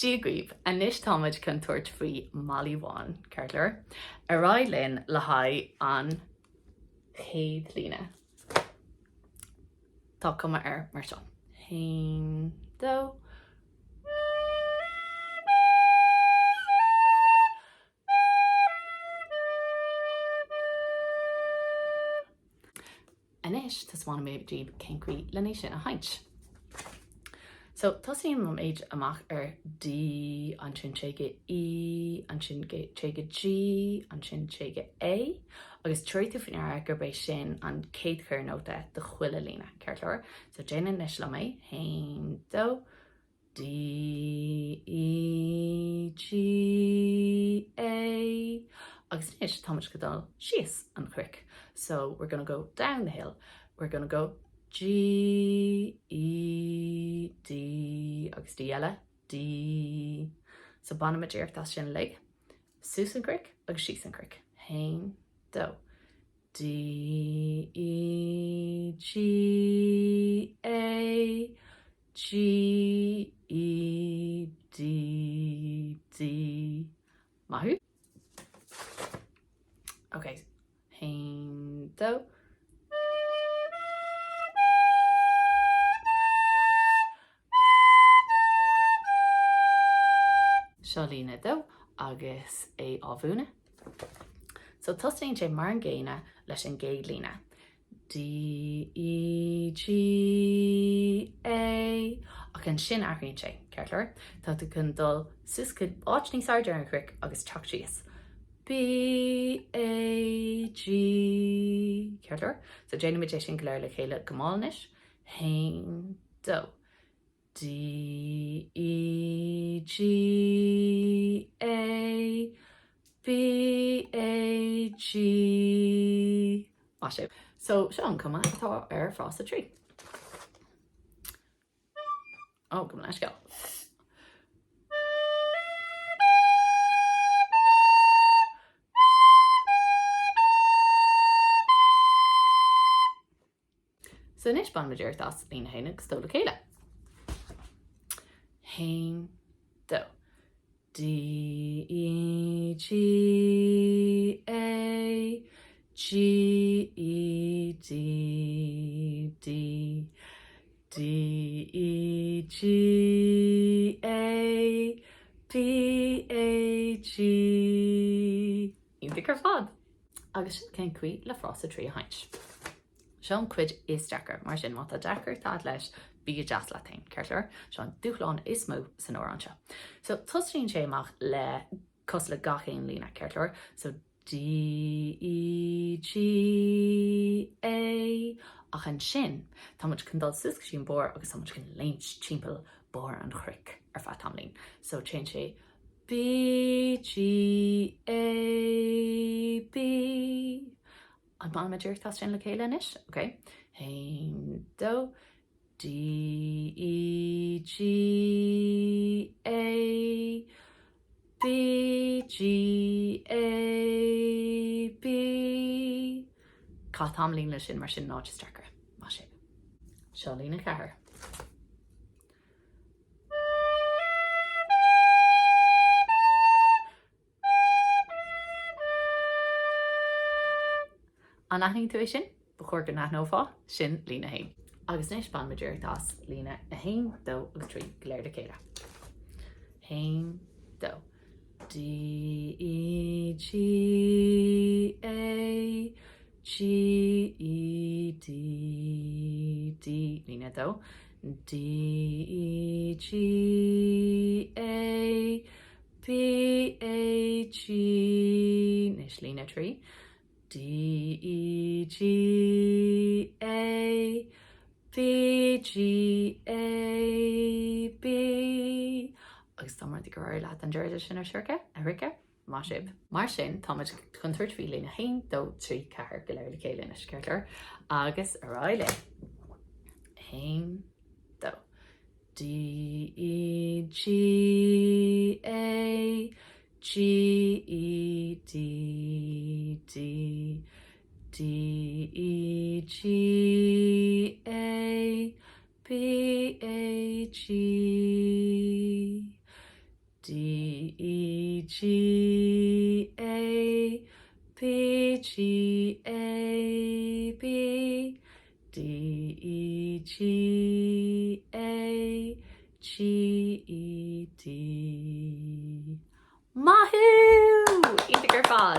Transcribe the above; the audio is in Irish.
Díagríomh a níos táid chun tuairt faoi Mallaí Bhán, Ceartleir, ará linn le haidh an chéad líne. Tá cuma mar seo. Hain, dó. Anis, tas bhain mé díb cén cuí lenaí sin a haint. So, tosaíon am éid amach D, an sin téige E, an sin téige G, an sin téige A, agus tríú faoinar gur bééis sin an céad chur nóta de chuile lína, Ceartleir. So, déanaan leis le mé, hain, dó, D, E, G, A, agus níos táid go dul síos an chric. So, we're going to go down the hill. We're going to go G, E, D, agus D eile, D. So banna ma déir tá sin le sús an cric agus síos an cric. Hain, dó. D, E, G, A, G, E, D, D. Mahu? Okay, hain, dó. Seo lína dó agus é ábhúna. So tosaíonn sé mar an ggéine leis an gcéad lína. D, E, G, A, ach an sin aithríonn sé, Ceartleir. Tá tú chun dul sus go áit níos airde an cric agus teach síos. B, A, G, Ceartleir. So déanamid sin go leir le chéile go málanis. Hain, dó. D, E, G, A, B, A, G. Má sé. So, seo an cuma tá ar fás a trí. Oh, go leis go. So, níos ban maidir tas lína héine agus tóla chéile. Hain, dó. D, E, G, A, G, E, D, D, D, E, G, A, B, A, G. Ínta gur fad. Agus sin cén cuí le frás a trí a haint. Seo an cuid is deacair, mar sin mata deacair tá leis bí jazz latin, Ceartleir. Seo an dúchláin is mó san óránseo. So, tosaíonn sé amach le cos le gachéin lína, Ceartleir. So, D, E, G, A, ach an sin, tá muid chun dul sus sin bór agus tá muid chun leint timpeall bór an chric ar fat tamlín. So, change sé B, G, A, B. An ban maidir tá sin le chéile inis, okay? Hain, dó. D, E, G, A, B, G, A, B. Cá tamlín le sin mar sin náid is deacair. Má sé. Seo lína cethir. An aithnín tú é sin, ba chuir go nath nófá, sin lína hain. Agus níos ban maidir tas lína a hain, dó agus trí go léir de chéile. Hain, dó. D, E, G, A, G, E, D, D, lína dó. D, E, G, A, B, A, G, níos lína trí. D, E, G, A, B, G, A, B. Agus tá mar go raibh leat an deiride sin ar siirce, a rice, má sib. Mar sin, tá muid chun tuairt faoi lína hain, dó, trí, cethir go leir le chéile inis, Ceartleir. Agus ará le. Hain, dó. D, E, G, A, G, E, D, D, D, E, G, A, B, A, G, D, E, G, A, B, G, A, B, D, E, G, A, G, E, D. Mahoo! Integrar fad.